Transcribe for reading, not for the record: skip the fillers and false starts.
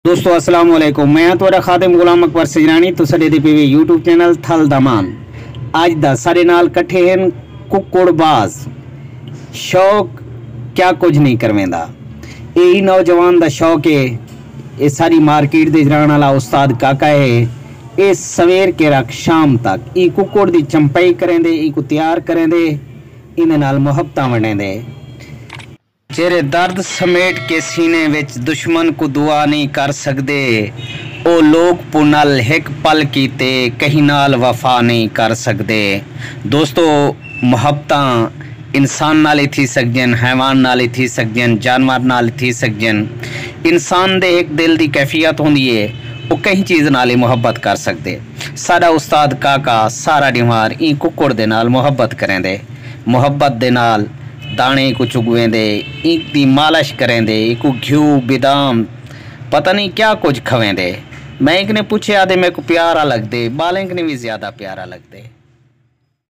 दोस्तों अस्सलाम वालेकुम। मैं तुहाडा खादिम गुलाम अकबर सजरानी तो साडे दी पीवी यूट्यूब चैनल थल दमान अज दा साडे नाल कट्ठे हैं कुक्कुड़बाज शौक क्या कुछ नहीं करवेंदा। यही नौजवान दा शौक है। ये सारी मार्केट दे जाने वाला उस्ताद काका है। ये सवेर के रख शाम तक ई कुक्कुड़ दी चंपाई करेंदे, ई को तैयार करेंदे, इन्हे नाल मुहब्बतां वंडेंदे। जेरे दर्द समेट के सीने विच दुश्मन को दुआ नहीं कर सकते, ओ लोग पुनल एक पल कीते कहीं नाल वफा नहीं कर सकते। दोस्तों मुहब्बतां इंसान नाल थी सकजन, हैवान नाल थी सकजन, जानवर नाल थी सकजन। इंसान दे एक दिल दी कैफियत होंदी है, वो कई चीज़ नाल ही मुहब्बत कर सकते। साडा उस्ताद काका सारा डिमार ई कुक्कुड़ दे नाल मुहब्बत करेंदे, मुहब्बत दे नाल दाने को चुगवेंदे, ईक दी मालिश करेंदे, इको घ्यू बादाम पता नहीं क्या कुछ खवेंदे। मैं एक ने पूछे आदे मेरे को प्यारा लगदे, बालें ने भी ज़्यादा प्यारा लगदे।